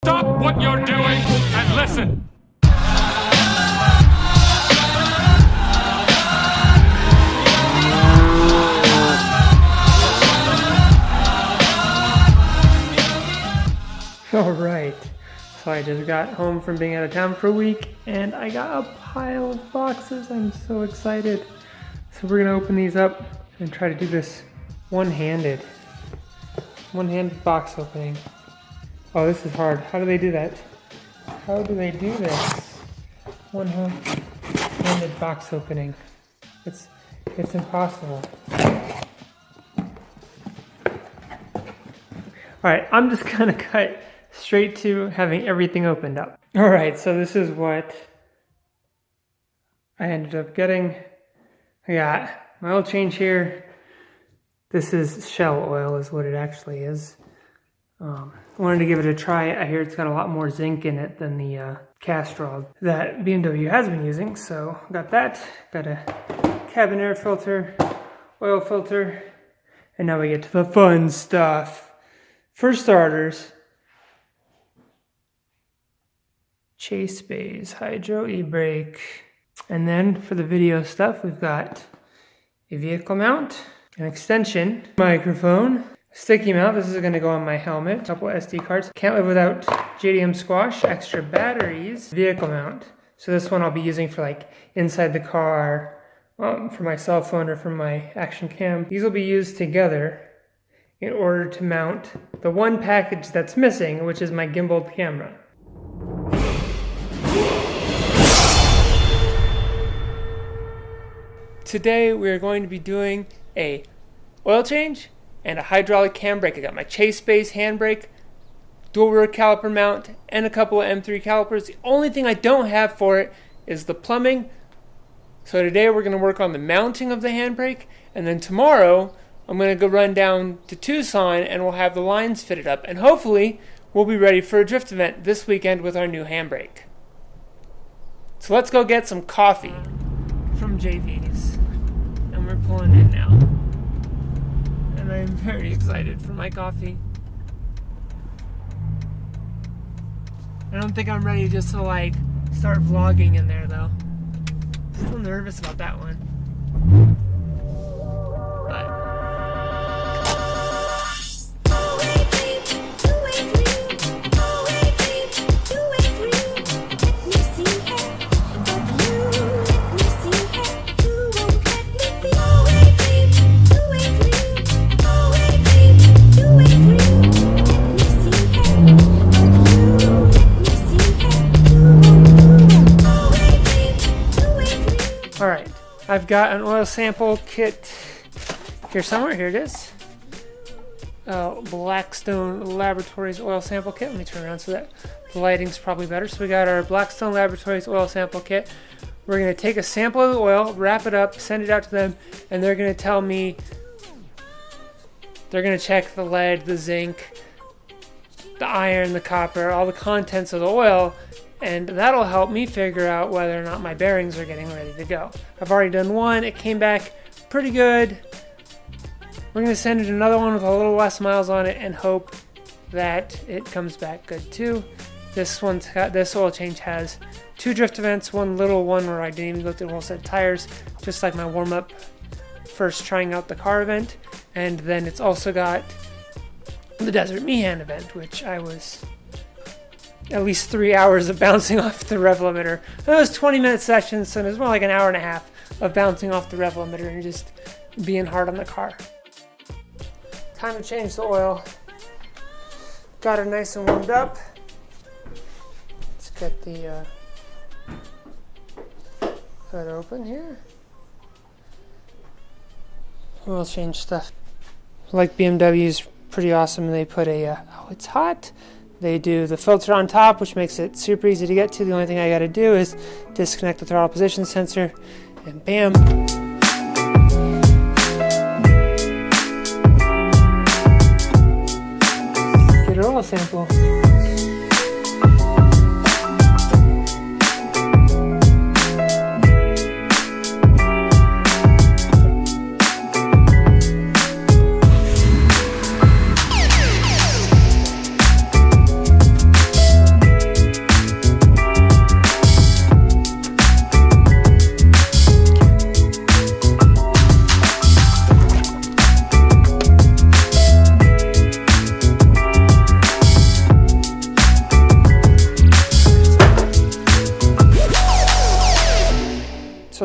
Stop what you're doing and listen. All right, so I just got home from being out of town for a week and I got a pile of boxes. I'm so excited. So we're gonna open these up and try to do this one-handed box opening. Oh, this is hard. How do they do that? How do they do this? One-handed box opening. It's impossible. All right, I'm just gonna cut straight to having everything opened up. All right, so this is what I ended up getting. I got my oil change here. This is shell oil is what it actually is. Wanted to give it a try. I hear it's got a lot more zinc in it than the Castrol that BMW has been using. So got that, got a cabin air filter, oil filter, and now we get to the fun stuff. For starters, Chase Bays Hydro e-brake. And then for the video stuff, we've got a vehicle mount, an extension, microphone, sticky mount. This is going to go on my helmet, a couple SD cards. Can't live without JDM squash, extra batteries, vehicle mount. So this one I'll be using for like inside the car, for my cell phone or for my action cam. These will be used together in order to mount the one package that's missing, which is my gimbaled camera. Today we are going to be doing a oil change and a hydraulic handbrake. I got my Chase Bays handbrake, dual rear caliper mount, and a couple of M3 calipers. The only thing I don't have for it is the plumbing. So today we're going to work on the mounting of the handbrake, and then tomorrow I'm going to go run down to Tucson and we'll have the lines fitted up, and hopefully we'll be ready for a drift event this weekend with our new handbrake. So let's go get some coffee from JV's, and we're pulling in now, and I'm very excited for my coffee. I don't think I'm ready just to like start vlogging in there though. Still nervous about that one. But alright, I've got an oil sample kit here somewhere. Here it is. Blackstone Laboratories oil sample kit. Let me turn around so that the lighting's probably better. So we got our Blackstone Laboratories oil sample kit. We're going to take a sample of the oil, wrap it up, send it out to them, and they're going to tell me, they're going to check the lead, the zinc, the iron, the copper, all the contents of the oil, and that'll help me figure out whether or not my bearings are getting ready to go. I've already done one. It came back pretty good. We're going to send it another one with a little less miles on it and hope that it comes back good too. This oil change has 2 drift events, one little one where I didn't even go through the whole set of tires, just like my warm-up first trying out the car event. And then it's also got the Desert Meehan event, which I was at least 3 hours of bouncing off the rev limiter. It was 20-minute sessions, so it was more like an hour and a half of bouncing off the rev limiter and just being hard on the car. Time to change the oil. Got it nice and warmed up. Let's get the hood open here. Oil change stuff. Like BMW's pretty awesome. They put a, oh, it's hot. They do the filter on top, which makes it super easy to get to. The only thing I got to do is disconnect the throttle position sensor, and bam. Get an oil sample.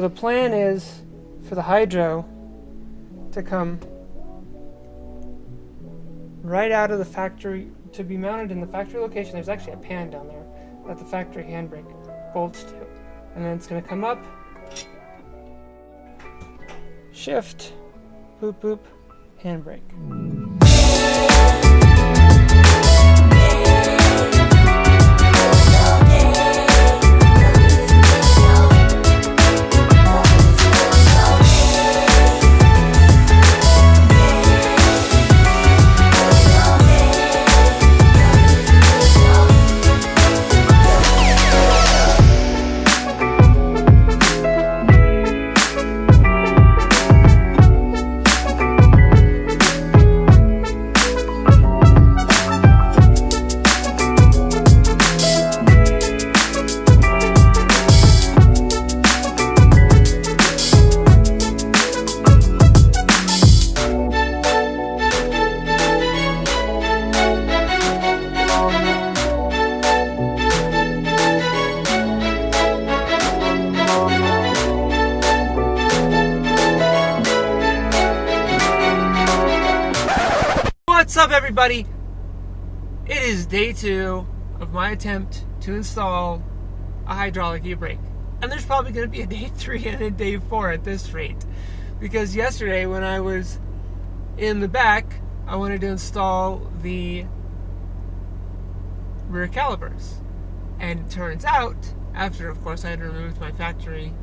the plan is for the hydro to come right out of the factory, to be mounted in the factory location. There's actually a pan down there that the factory handbrake bolts to. And then it's going to come up, shift, boop boop, handbrake. What's up, everybody? It is day 2 of my attempt to install a hydraulic e-brake, and there's probably going to be a day 3 and a day 4 at this rate, because yesterday when I was in the back, I wanted to install the rear calipers, and it turns out, after of course I had removed my factory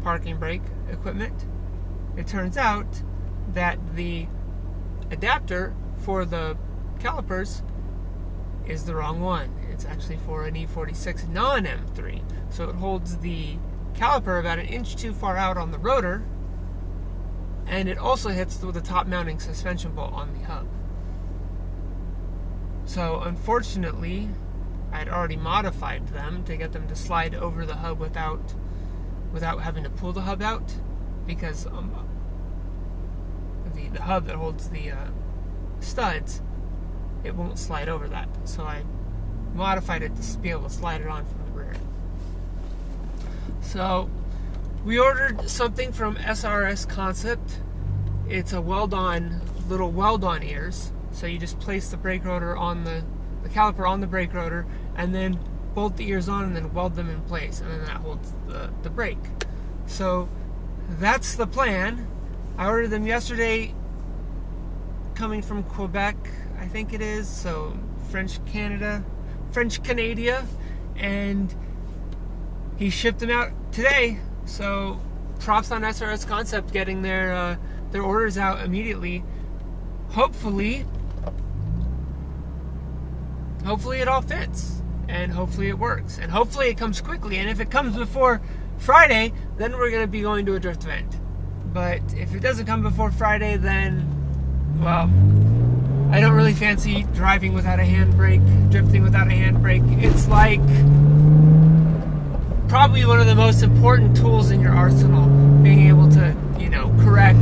parking brake equipment, it turns out that the adapter for the calipers is the wrong one. It's actually for an E46 non-M3, so it holds the caliper about an inch too far out on the rotor, and it also hits the top mounting suspension bolt on the hub. So unfortunately, I'd already modified them to get them to slide over the hub without having to pull the hub out, because the hub that holds the studs, it won't slide over that. So I modified it to be able to slide it on from the rear. So we ordered something from SRS Concept. It's a little weld-on ears. So you just place the brake rotor on the caliper on the brake rotor, and then bolt the ears on and then weld them in place, and then that holds the brake. So that's the plan. I ordered them yesterday, coming from Quebec, I think it is, so French Canada, and he shipped them out today. So props on SRS Concept getting their orders out immediately. Hopefully it all fits, and hopefully it works, and hopefully it comes quickly. And if it comes before Friday, then we're going to be going to a drift event. But if it doesn't come before Friday, then, well, I don't really fancy driving without a handbrake, drifting without a handbrake. It's like probably one of the most important tools in your arsenal, being able to, correct.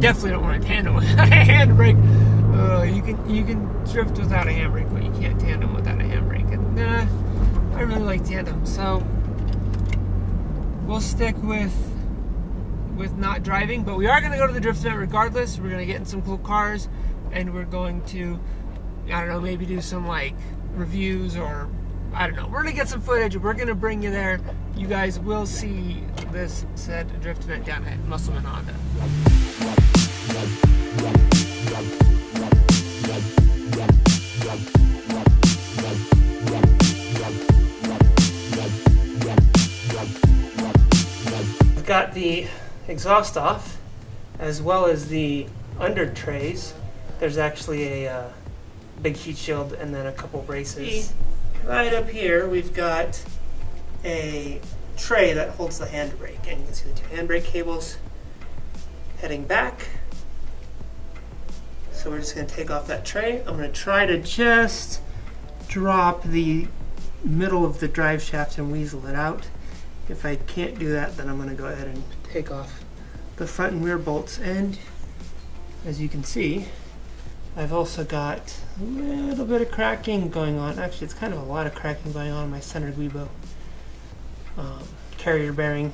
Definitely don't want to tandem without a handbrake. You can drift without a handbrake, but you can't tandem without a handbrake. And I really like tandem, so we'll stick with not driving, but we are going to go to the drift event regardless. We're going to get in some cool cars, and we're going to, I don't know, maybe do some like reviews, or I don't know. We're going to get some footage. We're going to bring you there. You guys will see this said drift event down at Musselman Honda. I've got the exhaust off, as well as the under trays. There's actually a big heat shield and then a couple braces. Right up here we've got a tray that holds the handbrake, and you can see the 2 handbrake cables heading back. So we're just going to take off that tray. I'm going to try to just drop the middle of the drive shaft and weasel it out. If I can't do that, then I'm going to go ahead and take off the front and rear bolts. And as you can see, I've also got a little bit of cracking going on. Actually, it's kind of a lot of cracking going on in my center guibo. carrier bearing.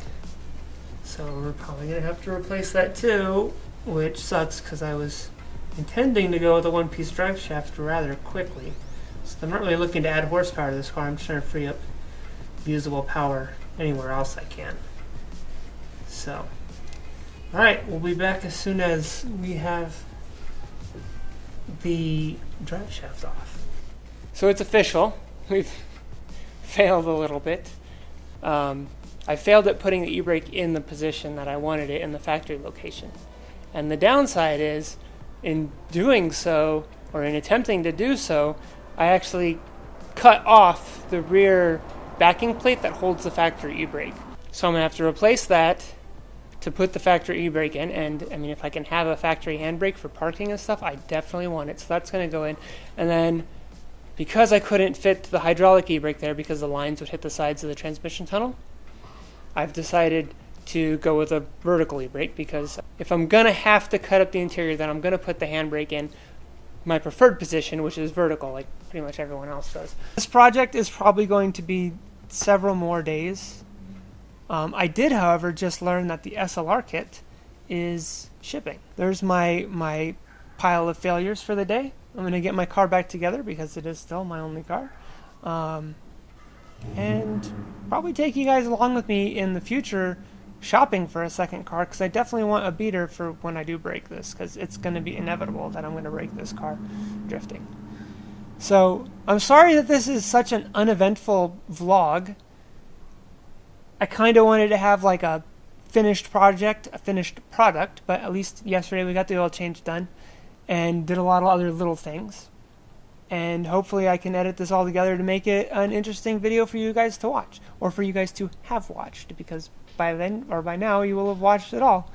So we're probably going to have to replace that too, which sucks because I was intending to go with a one-piece drive shaft rather quickly. So I'm not really looking to add horsepower to this car. I'm just trying to free up usable power anywhere else I can. So, alright, we'll be back as soon as we have the drive shaft off. So it's official. We've failed a little bit. I failed at putting the e-brake in the position that I wanted it in the factory location. And the downside is, in doing so, or in attempting to do so, I actually cut off the rear backing plate that holds the factory e-brake. So I'm going to have to replace that to put the factory e-brake in. And I mean, if I can have a factory handbrake for parking and stuff, I definitely want it. So that's going to go in. And then, because I couldn't fit the hydraulic e-brake there because the lines would hit the sides of the transmission tunnel, I've decided to go with a vertical e-brake, because if I'm going to have to cut up the interior, then I'm going to put the handbrake in my preferred position, which is vertical, like pretty much everyone else does. This project is probably going to be several more days. I did, however, just learn that the SLR kit is shipping. There's my pile of failures for the day. I'm going to get my car back together because it is still my only car. And probably take you guys along with me in the future shopping for a second car, because I definitely want a beater for when I do break this, because it's going to be inevitable that I'm going to break this car drifting. So I'm sorry that this is such an uneventful vlog. I kind of wanted to have like a finished project, a finished product, but at least yesterday we got the oil change done and did a lot of other little things. And hopefully I can edit this all together to make it an interesting video for you guys to watch, or for you guys to have watched, because by then, or by now, you will have watched it all.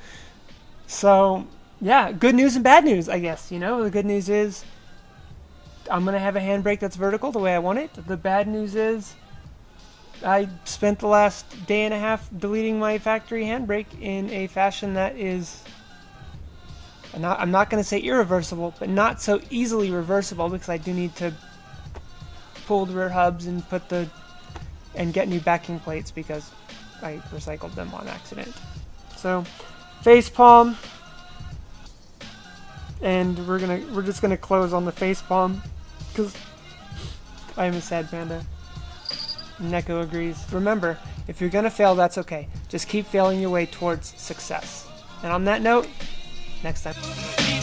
So, yeah, good news and bad news, I guess. You know, the good news is I'm going to have a handbrake that's vertical the way I want it. The bad news is I spent the last day and a half deleting my factory handbrake in a fashion that is, I'm not going to say irreversible, but not so easily reversible, because I do need to pull the rear hubs and and get new backing plates because I recycled them on accident. So, face palm, and we're just gonna close on the face palm because I am a sad panda. Neko agrees. Remember, if you're gonna fail, that's okay. Just keep failing your way towards success. And on that note, next time.